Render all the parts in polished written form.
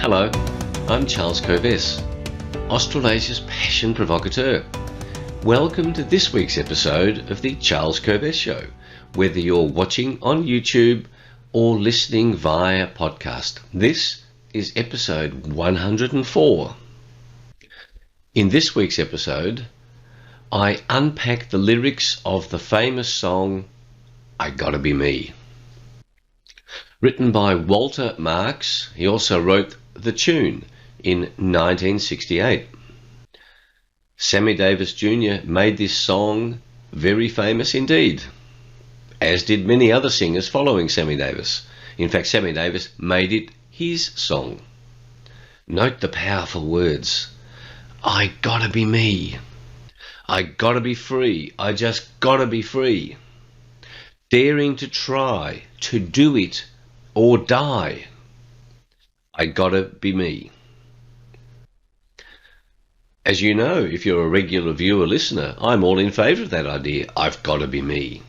Hello, I'm Charles Kovess, Australasia's passion provocateur. Welcome to this week's episode of the Charles Kovess Show, whether you're watching on YouTube or listening via podcast. This is episode 104. In this week's episode, I unpack the lyrics of the famous song, I Gotta Be Me. Written by Walter Marks, he also wrote the tune in 1968. Sammy Davis Jr. made this song very famous indeed, as did many other singers following Sammy Davis. In fact, Sammy Davis made it his song. Note the powerful words, I gotta be me. I gotta be free. I just gotta be free. Daring to try, to do it or die. I gotta be me. As you know, if you're a regular viewer listener, I'm all in favour of that idea. I've got to be me.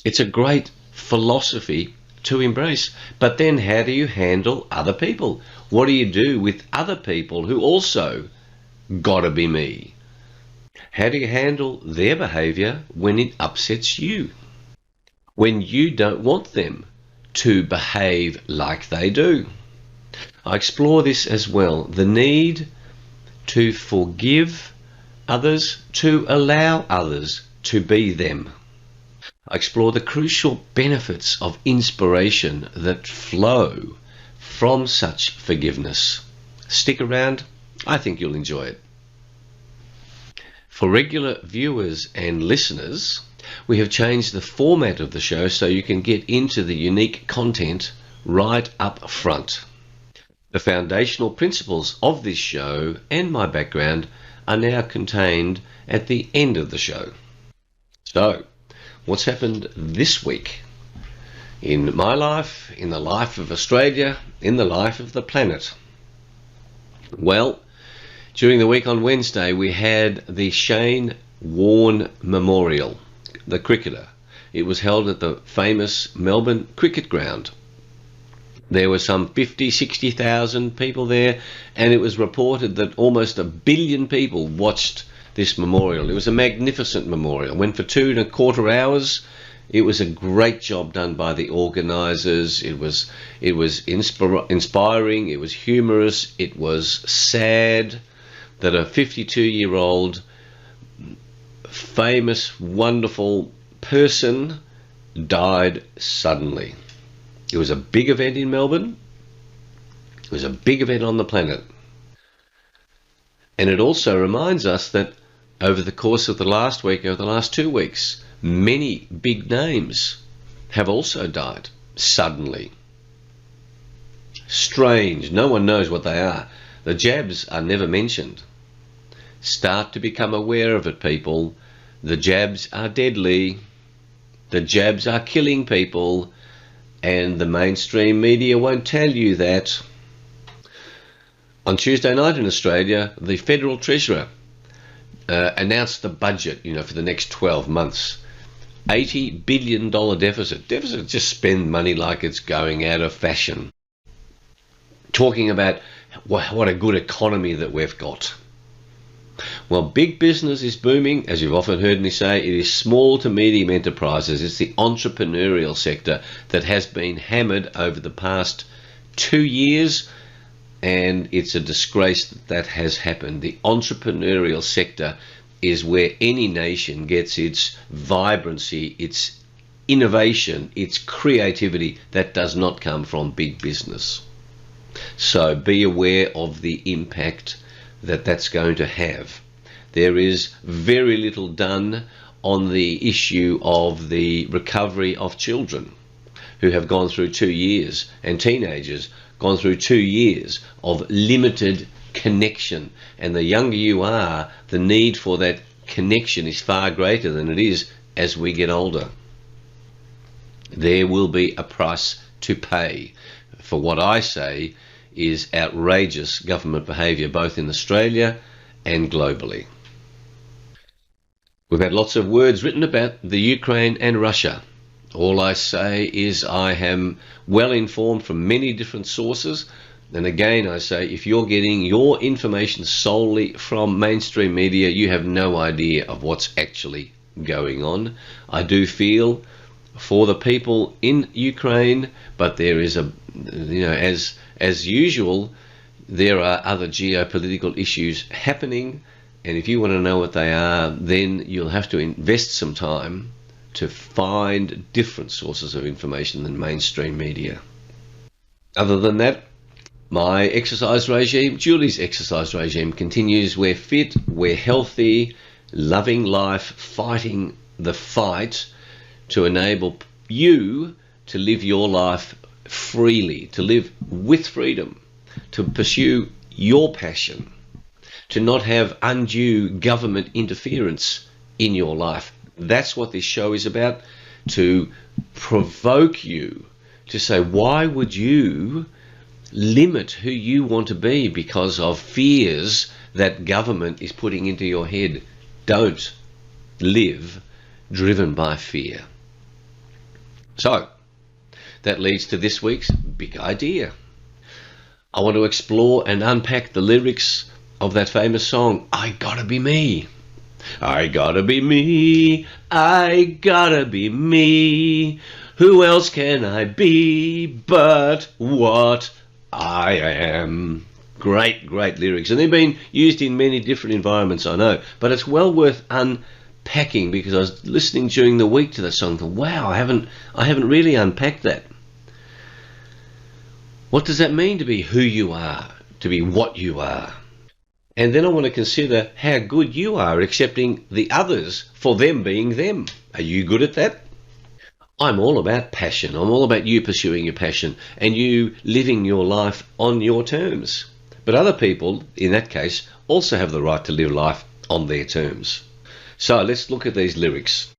It's a great philosophy to embrace. But then how do you handle other people? What do you do with other people who also got to be me? How do you handle their behaviour when it upsets you? When you don't want them to behave like they do? I explore this as well. The need to forgive others, to allow others to be them. I explore the crucial benefits of inspiration that flow from such forgiveness. Stick around, I think you'll enjoy it. For regular viewers and listeners, we have changed the format of the show so you can get into the unique content right up front. The foundational principles of this show and my background are now contained at the end of the show. So, what's happened this week in my life, in the life of Australia, in the life of the planet? Well, during the week on Wednesday, we had the Shane Warne Memorial, the cricketer. It was held at the famous Melbourne Cricket Ground. There were some 60,000 people there, and it was reported that almost 1 billion people watched this memorial. It was a magnificent memorial. Went for 2.25 hours. It was a great job done by the organisers. It was inspiring. It was humorous. It was sad that a 52-year-old famous, wonderful person died suddenly. It was a big event in Melbourne. It was a big event on the planet. And it also reminds us that over the course of the last week, over the last 2 weeks, many big names have also died suddenly. Strange. No one knows what they are. The jabs are never mentioned. Start to become aware of it, people. The jabs are deadly. The jabs are killing people. And the mainstream media won't tell you that. On Tuesday night in Australia, the Federal Treasurer announced the budget, for the next 12 months. $80 billion deficit. Just spend money like it's going out of fashion. Talking about what a good economy that we've got. Well, big business is booming, as you've often heard me say. It is small to medium enterprises. It's the entrepreneurial sector that has been hammered over the past 2 years, and it's a disgrace that has happened. The entrepreneurial sector is where any nation gets its vibrancy, its innovation, its creativity. That does not come from big business. So be aware of the impact that that's going to have. There is very little done on the issue of the recovery of children who have gone through 2 years, and teenagers gone through 2 years of limited connection. And the younger you are, the need for that connection is far greater than it is as we get older. There will be a price to pay for what I say is outrageous government behaviour, both in Australia and globally. We've had lots of words written about the Ukraine and Russia. All I say is I am well informed from many different sources And again, I say, if you're getting your information solely from mainstream media, you have no idea of what's actually going on. I do feel for the people in Ukraine, but there is as usual, there are other geopolitical issues happening, and if you want to know what they are, then you'll have to invest some time to find different sources of information than mainstream media. Other than that, my exercise regime, Julie's exercise regime continues. We're fit, we're healthy, loving life, fighting the fight to enable you to live your life freely, to live with freedom, to pursue your passion, to not have undue government interference in your life. That's what this show is about, to provoke you to say, why would you limit who you want to be because of fears that government is putting into your head? Don't live driven by fear. So that leads to this week's big idea. I want to explore and unpack the lyrics of that famous song, I Gotta Be Me. I gotta be me, I gotta be me. Who else can I be but what I am? Great lyrics, and they've been used in many different environments, I know, but it's well worth unpacking, because I was listening during the week to that song and thought, wow, I haven't really unpacked that. What does that mean to be who you are, to be what you are? And then I want to consider how good you are at accepting the others for them being them. Are you good at that? I'm all about passion. I'm all about you pursuing your passion and you living your life on your terms. But other people, in that case, also have the right to live life on their terms. So let's look at these lyrics.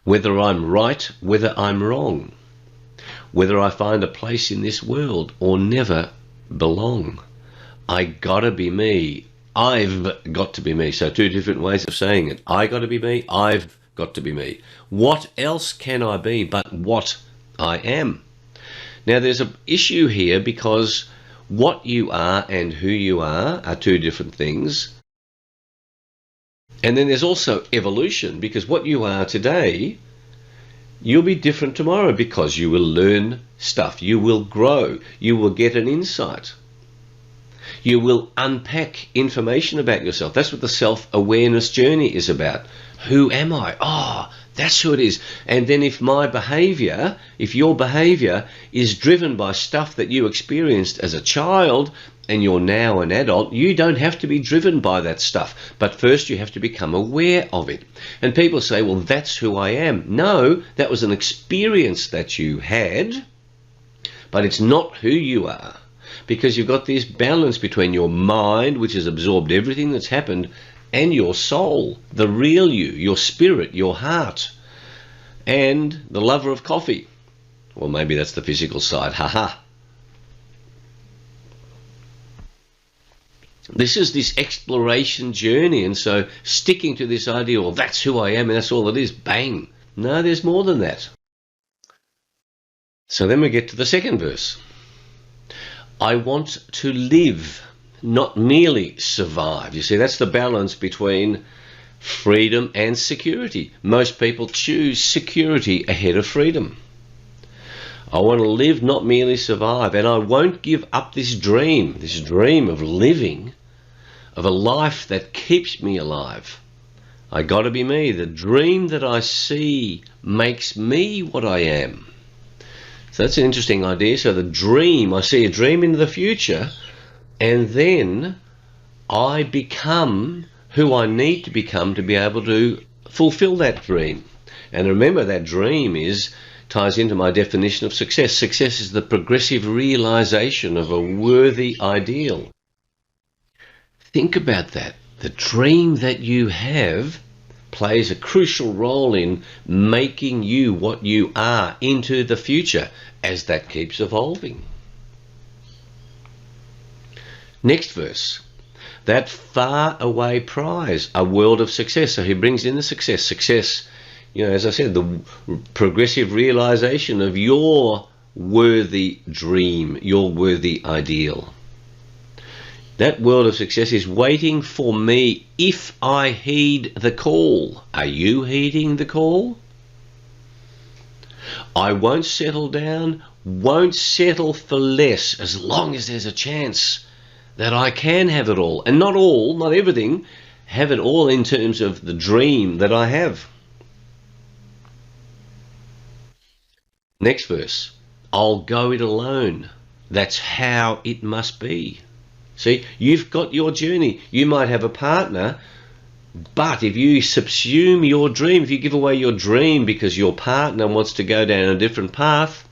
Whether I'm right, whether I'm wrong, whether I find a place in this world or never belong, I gotta be me. I've got to be me. So two different ways of saying it. I gotta be me. I've got to be me. What else can I be but what I am? Now there's an issue here, because what you are and who you are two different things. And then there's also evolution, because what you are today, you'll be different tomorrow, because you will learn stuff, you will grow, you will get an insight, you will unpack information about yourself. That's what the self-awareness journey is about. Who am I? Oh, that's who it is. And then if your behavior is driven by stuff that you experienced as a child and you're now an adult, you don't have to be driven by that stuff. But first you have to become aware of it. And people say, well, that's who I am. No, that was an experience that you had, but it's not who you are. Because you've got this balance between your mind, which has absorbed everything that's happened, and your soul, the real you, your spirit, your heart, and the lover of coffee. Well, maybe that's the physical side. Haha. This is this exploration journey, and so sticking to this idea, well, that's who I am and that's all it is, bang. No, there's more than that. So then we get to the second verse. I want to live, not merely survive. You see, that's the balance between freedom and security. Most people choose security ahead of freedom. I want to live, not merely survive, and I won't give up this dream of living, of a life that keeps me alive. I got to be me. The dream that I see makes me what I am. So that's an interesting idea. So the dream, I see a dream into the future, and then I become who I need to become to be able to fulfill that dream. And remember, that dream ties into my definition of success. Success is the progressive realization of a worthy ideal. Think about that. The dream that you have plays a crucial role in making you what you are into the future as that keeps evolving. Next verse. That far away prize, a world of success. So he brings in the success. Success, as I said, the progressive realization of your worthy dream, your worthy ideal. That world of success is waiting for me if I heed the call. Are you heeding the call? I won't settle down, won't settle for less, as long as there's a chance that I can have it all. And not all, not everything, have it all in terms of the dream that I have. Next verse. I'll go it alone. That's how it must be. See, you've got your journey. You might have a partner, but if you subsume your dream, if you give away your dream because your partner wants to go down a different path,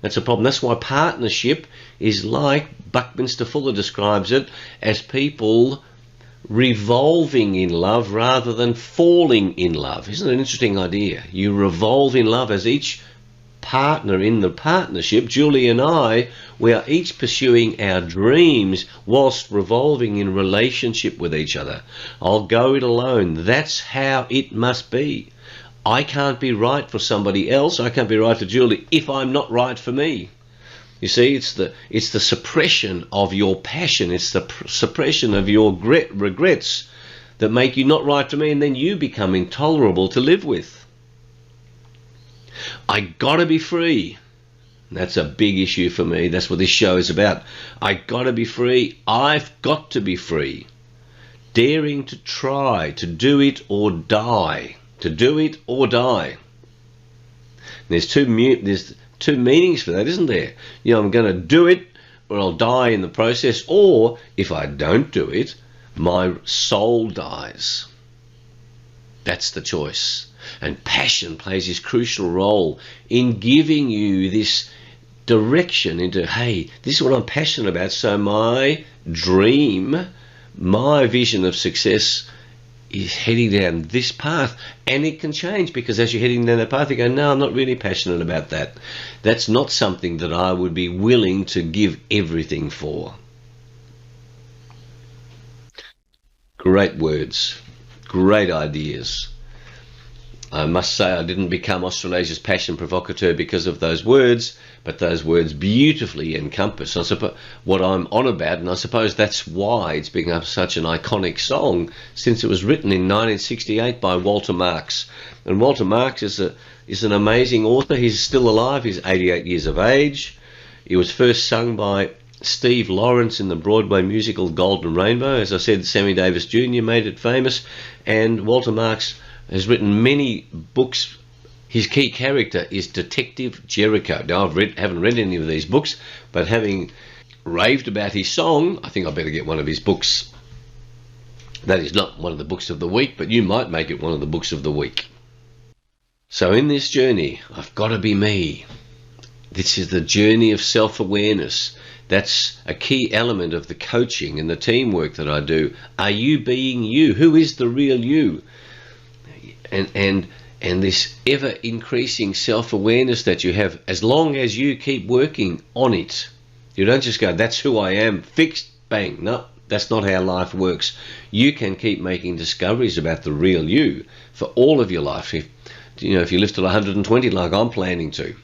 that's a problem. That's why partnership is like Buckminster Fuller describes it as people revolving in love rather than falling in love. Isn't it an interesting idea? You revolve in love as each partner in the partnership, Julie and I, we are each pursuing our dreams whilst revolving in relationship with each other. I'll go it alone. That's how it must be. I can't be right for somebody else. I can't be right for Julie if I'm not right for me. You see, it's the suppression of your passion. It's the suppression of your regrets that make you not right for me, and then you become intolerable to live with. I gotta be free. That's a big issue for me. That's what this show is about. I gotta be free. I've got to be free. Daring to try, to do it or die. To do it or die. There's two meanings for that, isn't there? You know, I'm going to do it or I'll die in the process. Or if I don't do it, my soul dies. That's the choice. And passion plays this crucial role in giving you this direction into, hey, this is what I'm passionate about. So my dream, my vision of success is heading down this path. And it can change, because as you're heading down that path, you go, no, I'm not really passionate about that. That's not something that I would be willing to give everything for. Great words, great ideas. I must say I didn't become Australasia's passion provocateur because of those words, but those words beautifully encompass what I'm on about, and I suppose that's why it's become such an iconic song, since it was written in 1968 by Walter Marks. And Walter Marks is an amazing author. He's still alive. He's 88 years of age. It was first sung by Steve Lawrence in the Broadway musical Golden Rainbow. As I said, Sammy Davis Jr. made it famous, and Walter Marks has written many books. His key character is Detective Jericho. Now, haven't read any of these books, but having raved about his song, I think I better get one of his books. That is not one of the books of the week, but you might make it one of the books of the week. So in this journey, I've got to be me. This is the journey of self-awareness. That's a key element of the coaching and the teamwork that I do. Are you being you? Who is the real you? And this ever-increasing self-awareness that you have, as long as you keep working on it. You don't just go, that's who I am, fixed, bang. No, that's not how life works. You can keep making discoveries about the real you for all of your life. If you live till 120 like I'm planning to,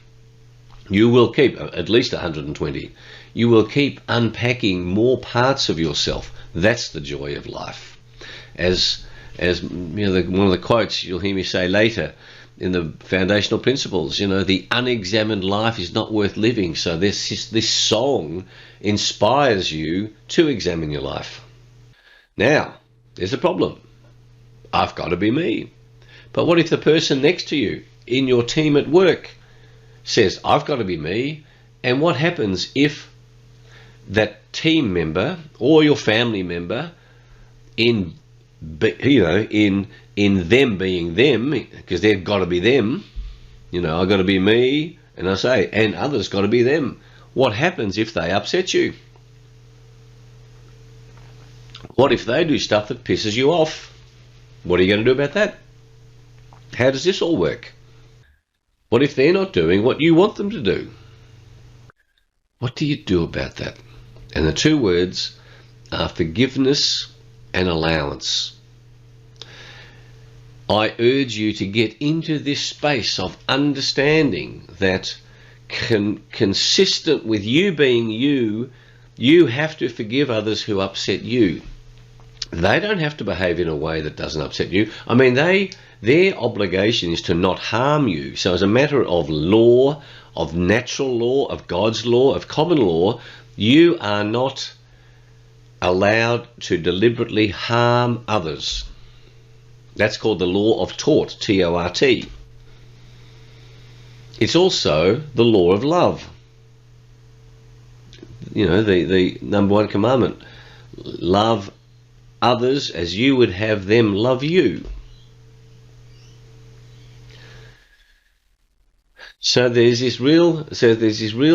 you will keep at least 120. You will keep unpacking more parts of yourself. That's the joy of life. As you know, one of the quotes you'll hear me say later in the foundational principles, the unexamined life is not worth living. So this song inspires you to examine your life. Now, there's a problem. I've got to be me. But what if the person next to you in your team at work says, I've got to be me? And what happens if that team member or your family member, in them being them, because they've got to be them, I've got to be me, and I say, and others got to be them. What happens if they upset you? What if they do stuff that pisses you off? What are you going to do about that? How does this all work? What if they're not doing what you want them to do? What do you do about that? And the two words are forgiveness and allowance. I urge you to get into this space of understanding that consistent with you being you, you have to forgive others who upset you. They don't have to behave in a way that doesn't upset you. I mean, their obligation is to not harm you. So as a matter of law, of natural law, of God's law, of common law, you are not allowed to deliberately harm others. That's called the law of tort, T-O-R-T. It's also the law of love. You know, the number one commandment. Love others as you would have them love you. So there's this real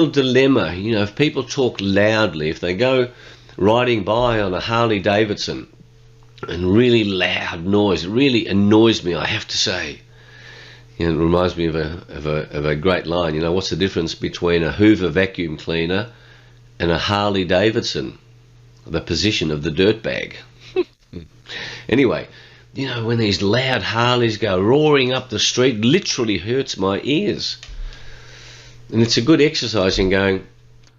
dilemma. You know, if people talk loudly, if they go riding by on a Harley Davidson and really loud noise, it really annoys me, I have to say. You know, it reminds me of a great line. You know, what's the difference between a Hoover vacuum cleaner and a Harley Davidson? The position of the dirt bag. Anyway, you know, when these loud Harleys go roaring up the street, literally hurts my ears. And it's a good exercise in going,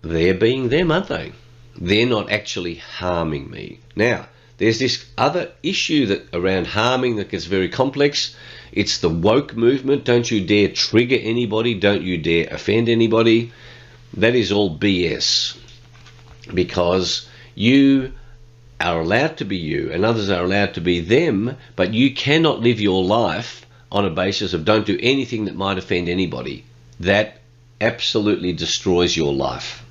they're being them, aren't they? They're not actually harming me. Now, there's this other issue that around harming that gets very complex. It's the woke movement. Don't you dare trigger anybody. Don't you dare offend anybody. That is all BS. Because you are allowed to be you and others are allowed to be them, but you cannot live your life on a basis of don't do anything that might offend anybody. That absolutely destroys your life.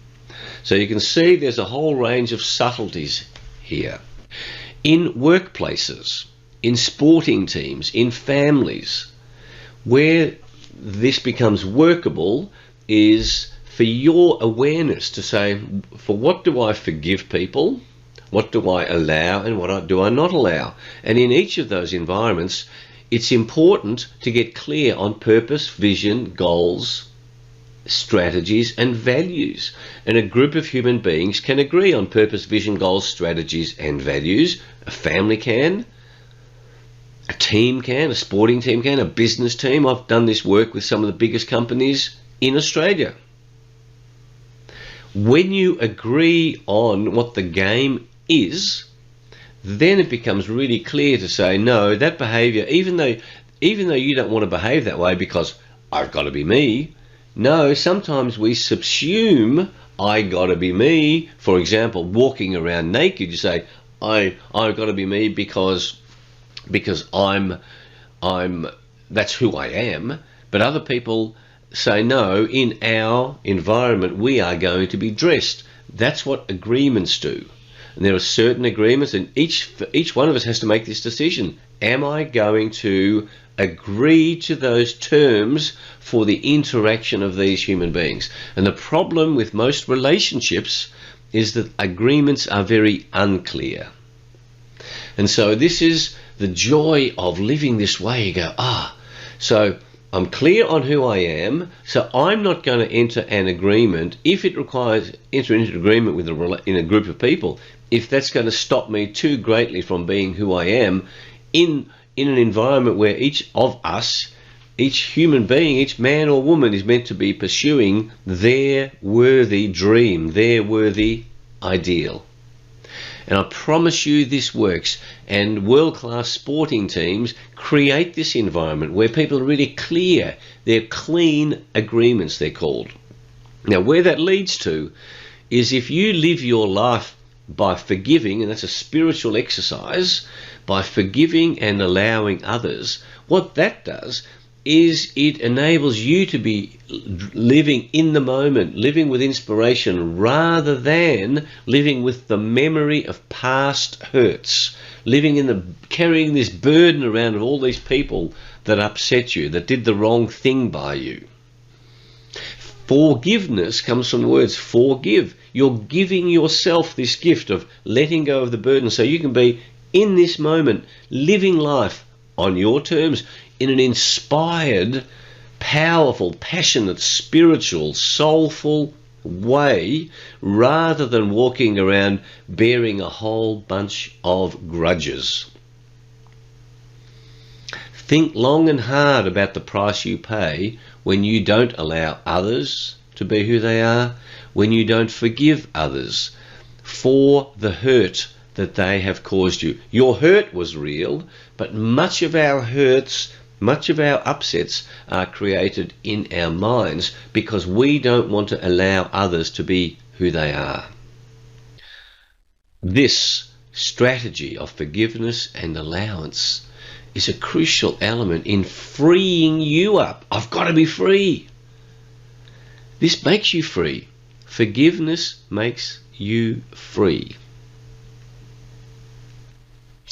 So you can see there's a whole range of subtleties here. In workplaces, in sporting teams, in families, where this becomes workable is for your awareness to say, for what do I forgive people? What do I allow and what do I not allow? And in each of those environments, it's important to get clear on purpose, vision, goals, strategies and values. And a group of human beings can agree on purpose, vision, goals, strategies and values. A family can, a team can, a sporting team can, a business team. I've done this work with some of the biggest companies in Australia. When you agree on what the game is, then it becomes really clear to say, no, that behaviour, even though you don't want to behave that way because I've got to be me. No, sometimes we subsume I got to be me. For example, walking around naked, you say, I've got to be me because I'm that's who I am. But other people say, no, in our environment we are going to be dressed. That's what agreements do. And there are certain agreements, and each one of us has to make this decision. Am I going to agree to those terms for the interaction of these human beings? And the problem with most relationships is that agreements are very unclear. And so this is the joy of living this way. You go, so I'm clear on who I am, so I'm not going to enter an agreement if it requires enter into agreement with in a group of people, if that's going to stop me too greatly from being who I am in an environment where each of us, each human being, each man or woman is meant to be pursuing their worthy dream, their worthy ideal. And I promise you this works. And world-class sporting teams create this environment where people are really clear. They're clean agreements, they're called. Now, where that leads to is if you live your life by forgiving, and that's a spiritual exercise, by forgiving and allowing others, what that does is it enables you to be living in the moment, living with inspiration, rather than living with the memory of past hurts, carrying this burden around of all these people that upset you, that did the wrong thing by you. Forgiveness comes from the words forgive. You're giving yourself this gift of letting go of the burden so you can be in this moment, living life on your terms, in an inspired, powerful, passionate, spiritual, soulful way, rather than walking around bearing a whole bunch of grudges. Think long and hard about the price you pay when you don't allow others to be who they are? When you don't forgive others for the hurt that they have caused you. Your hurt was real, but much of our hurts, much of our upsets are created in our minds because we don't want to allow others to be who they are. This strategy of forgiveness and allowance is a crucial element in freeing you up. I've got to be free. This makes you free. Forgiveness makes you free.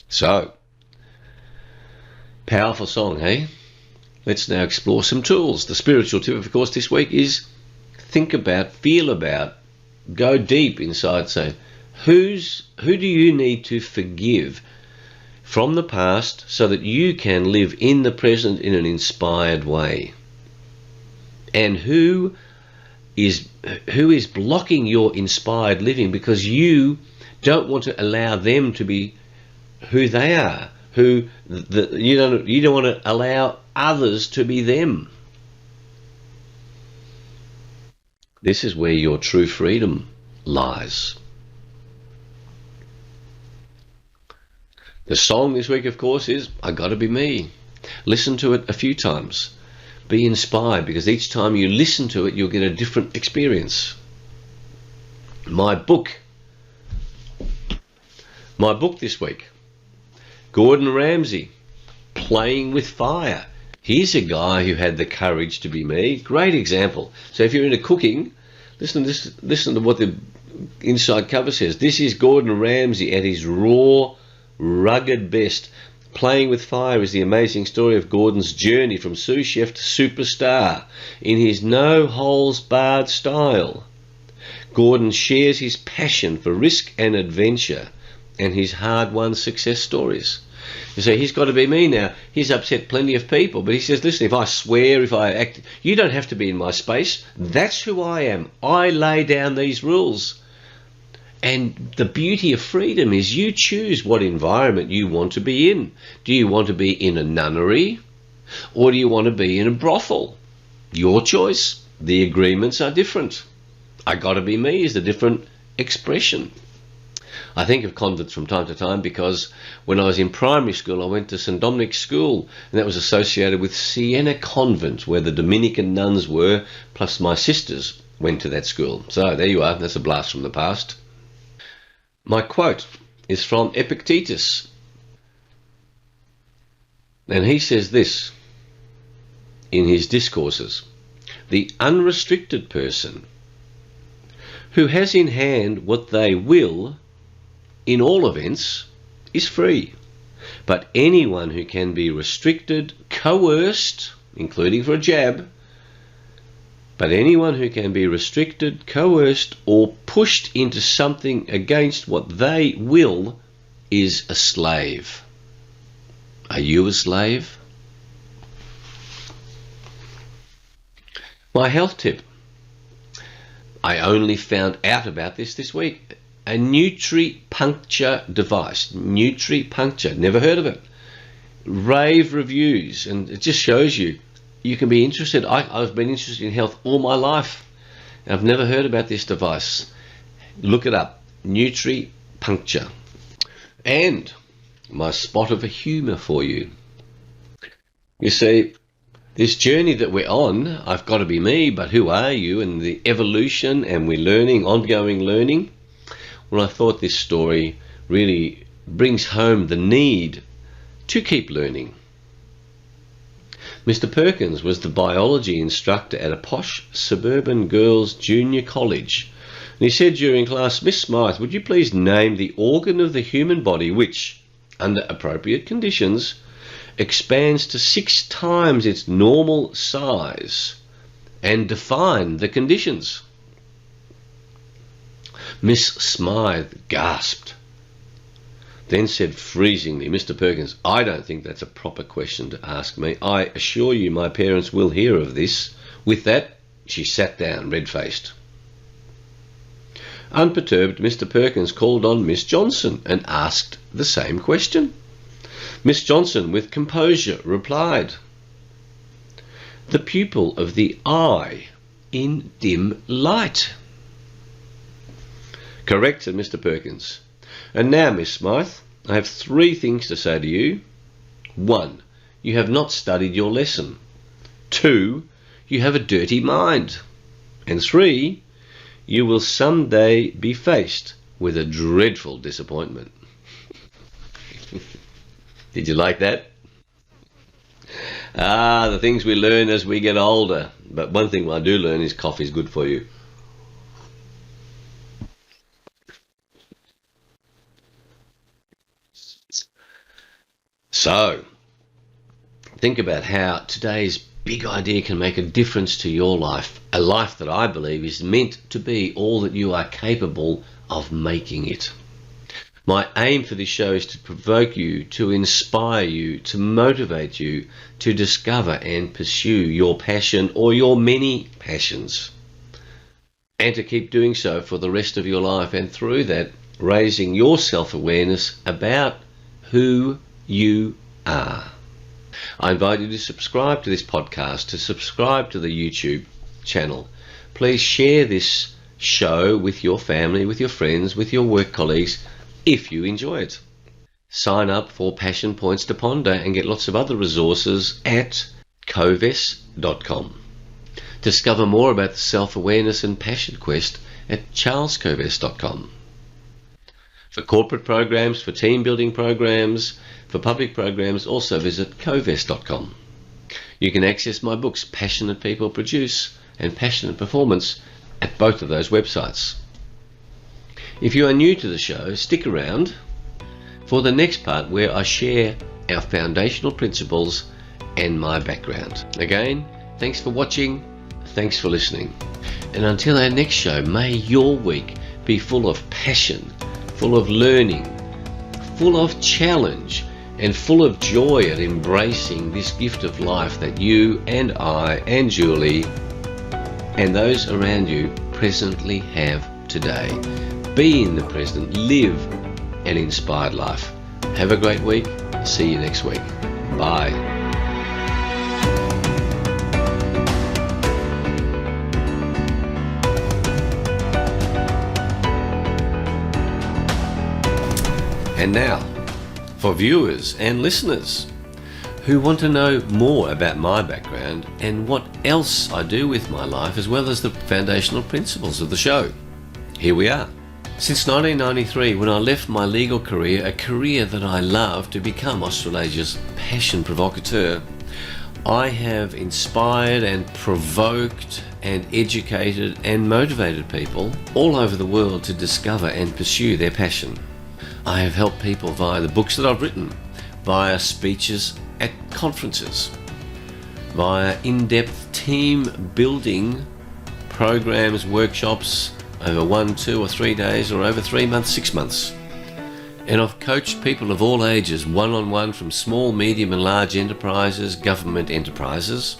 So, powerful song, hey? Let's now explore some tools. The spiritual tip, of course, this week is think about, feel about, go deep inside, say, who do you need to forgive from the past so that you can live in the present in an inspired way? And who is blocking your inspired living because you don't want to allow them to be who they are, you don't want to allow others to be them. This is where your true freedom lies. The song this week, of course, is I Gotta Be Me. Listen to it a few times. Be inspired, because each time you listen to it, you'll get a different experience. My book this week, Gordon Ramsay, Playing with Fire. He's a guy who had the courage to be me. Great example. So if you're into cooking, listen to what the inside cover says. This is Gordon Ramsay at his raw, rugged best. Playing with Fire is the amazing story of Gordon's journey from sous chef to superstar in his no-holds-barred style. Gordon shares his passion for risk and adventure and his hard-won success stories. You say, he's got to be me now. He's upset plenty of people, but he says, listen, if I swear, if I act, you don't have to be in my space. That's who I am. I lay down these rules. And the beauty of freedom is you choose what environment you want to be in. Do you want to be in a nunnery, or do you want to be in a brothel? Your choice. The agreements are different. I Gotta Be Me is a different expression. I think of convents from time to time because when I was in primary school, I went to St Dominic's School, and that was associated with Siena Convent, where the Dominican nuns were, plus my sisters went to that school. So there you are. That's a blast from the past. My quote is from Epictetus, and he says this in his discourses: the unrestricted person who has in hand what they will in all events is free, but anyone who can be restricted, coerced, including for a jab, but anyone who can be restricted, coerced, or pushed into something against what they will is a slave. Are you a slave? My health tip. I only found out about this week. A Nutri-puncture device. Nutri-puncture. Never heard of it. Rave reviews, and it just shows you can be interested. I've been interested in health all my life, and I've never heard about this device. Look it up. Nutri-puncture. And my spot of humour for you. You see, this journey that we're on, I've got to be me, but who are you? And the evolution, and we're learning, ongoing learning. Well, I thought this story really brings home the need to keep learning. Mr. Perkins was the biology instructor at a posh suburban girls' junior college. And he said during class, Miss Smythe, would you please name the organ of the human body which, under appropriate conditions, expands to 6 times its normal size, and define the conditions? Miss Smythe gasped, then said freezingly, Mr. Perkins, I don't think that's a proper question to ask me. I assure you my parents will hear of this. With that, she sat down, red-faced. Unperturbed, Mr. Perkins called on Miss Johnson and asked the same question. Miss Johnson, with composure, replied, the pupil of the eye in dim light. Correct, said Mr. Perkins. And now, Miss Smythe, I have 3 things to say to you. 1, you have not studied your lesson. 2, you have a dirty mind. And 3, you will someday be faced with a dreadful disappointment. Did you like that? The things we learn as we get older. But one thing I do learn is coffee is good for you. So, think about how today's big idea can make a difference to your life. A life that I believe is meant to be all that you are capable of making it. My aim for this show is to provoke you, to inspire you, to motivate you, to discover and pursue your passion or your many passions. And to keep doing so for the rest of your life, and through that, raising your self-awareness about who you are. I invite you to subscribe to this podcast, to subscribe to the YouTube channel. Please share this show with your family, with your friends, with your work colleagues, if you enjoy it. Sign up for Passion Points to Ponder and get lots of other resources at coves.com. Discover more about the self-awareness and passion quest at charlescoves.com. For corporate programs, for team building programs, for public programs, also visit coves.com. You can access my books, Passionate People Produce and Passionate Performance, at both of those websites. If you are new to the show, stick around for the next part where I share our foundational principles and my background. Again, thanks for watching, thanks for listening. And until our next show, may your week be full of passion, full of learning, full of challenge, and full of joy at embracing this gift of life that you and I and Julie and those around you presently have today. Be in the present, live an inspired life. Have a great week. See you next week. Bye. And now, for viewers and listeners who want to know more about my background and what else I do with my life, as well as the foundational principles of the show, here we are. Since 1993, when I left my legal career, a career that I love, to become Australasia's passion provocateur, I have inspired and provoked and educated and motivated people all over the world to discover and pursue their passion. I have helped people via the books that I've written, via speeches at conferences, via in-depth team building programs, workshops over 1, 2 or 3 days, or over 3 months, 6 months. And I've coached people of all ages, one-on-one, from small, medium and large enterprises, government enterprises,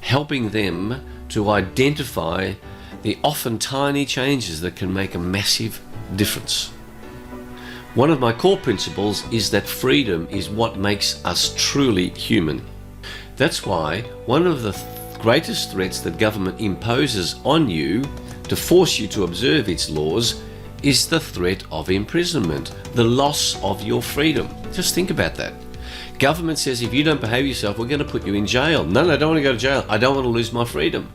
helping them to identify the often tiny changes that can make a massive difference. One of my core principles is that freedom is what makes us truly human. That's why one of the greatest threats that government imposes on you to force you to observe its laws is the threat of imprisonment, the loss of your freedom. Just think about that. Government says if you don't behave yourself, we're going to put you in jail. No, I don't want to go to jail. I don't want to lose my freedom.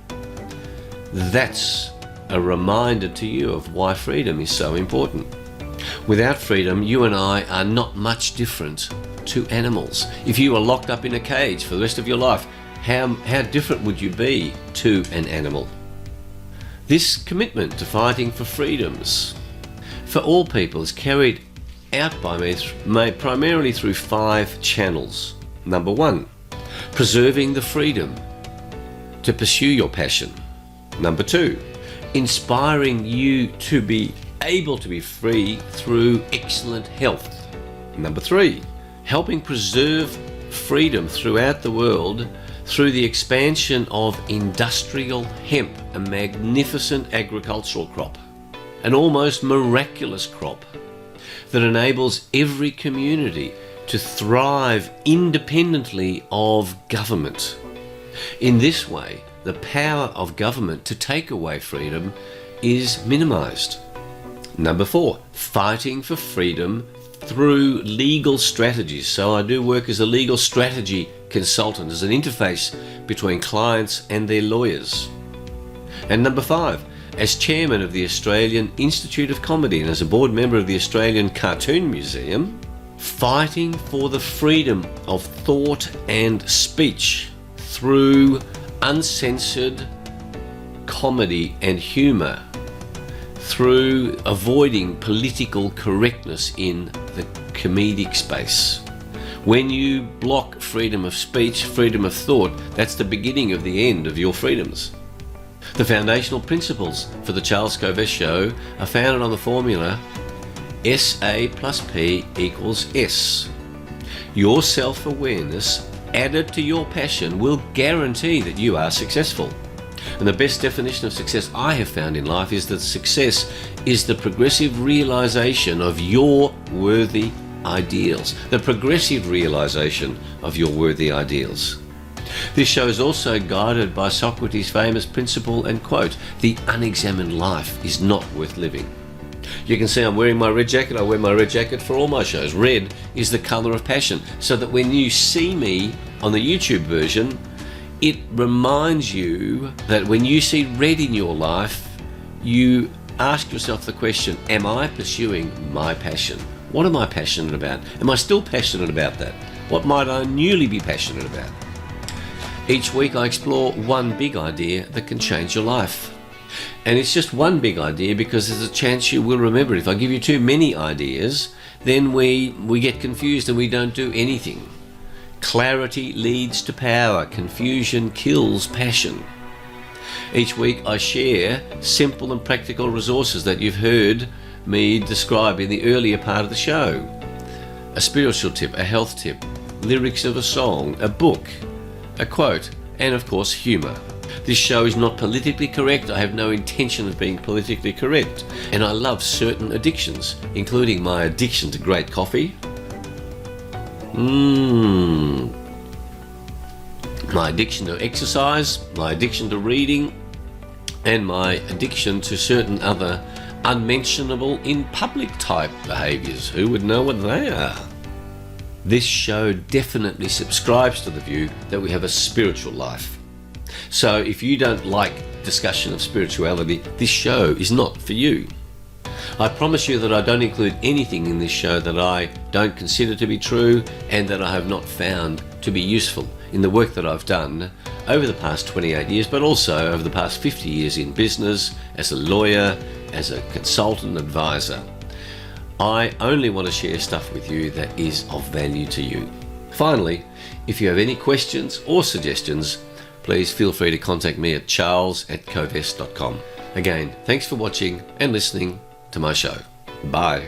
That's a reminder to you of why freedom is so important. Without freedom, you and I are not much different to animals. If you were locked up in a cage for the rest of your life, how different would you be to an animal? This commitment to fighting for freedoms for all people is carried out by me primarily through 5 channels. Number 1, preserving the freedom to pursue your passion. Number 2, inspiring you to be able to be free through excellent health. Number 3, helping preserve freedom throughout the world through the expansion of industrial hemp, a magnificent agricultural crop, an almost miraculous crop that enables every community to thrive independently of government. In this way, the power of government to take away freedom is minimised. Number 4, fighting for freedom through legal strategies. So I do work as a legal strategy consultant, as an interface between clients and their lawyers. And number 5, as chairman of the Australian Institute of Comedy and as a board member of the Australian Cartoon Museum, fighting for the freedom of thought and speech through uncensored comedy and humour, through avoiding political correctness in the comedic space. When you block freedom of speech, freedom of thought, that's the beginning of the end of your freedoms. The foundational principles for the Charles Covess Show are founded on the formula SA plus P equals S. Your self-awareness added to your passion will guarantee that you are successful. And the best definition of success I have found in life is that success is the progressive realization of your worthy ideals. The progressive realization of your worthy ideals. This show is also guided by Socrates' famous principle and quote, "The unexamined life is not worth living." You can see I'm wearing my red jacket. I wear my red jacket for all my shows. Red is the colour of passion, so that when you see me on the YouTube version, it reminds you that when you see red in your life, you ask yourself the question, am I pursuing my passion? What am I passionate about? Am I still passionate about that? What might I newly be passionate about? Each week I explore one big idea that can change your life. And it's just one big idea because there's a chance you will remember it. If I give you too many ideas, then we get confused and we don't do anything. Clarity leads to power. Confusion kills passion. Each week I share simple and practical resources that you've heard me describe in the earlier part of the show. A spiritual tip, a health tip, lyrics of a song, a book, a quote, and of course humour. This show is not politically correct. I have no intention of being politically correct. And I love certain addictions, including my addiction to great coffee, my addiction to exercise, my addiction to reading, and my addiction to certain other unmentionable in public type behaviours. Who would know what they are? This show definitely subscribes to the view that we have a spiritual life. So if you don't like discussion of spirituality, this show is not for you. I promise you that I don't include anything in this show that I don't consider to be true and that I have not found to be useful in the work that I've done over the past 28 years, but also over the past 50 years in business, as a lawyer, as a consultant advisor. I only want to share stuff with you that is of value to you. Finally, if you have any questions or suggestions, please feel free to contact me at charles@covess.com. Again, thanks for watching and listening to my show. Bye.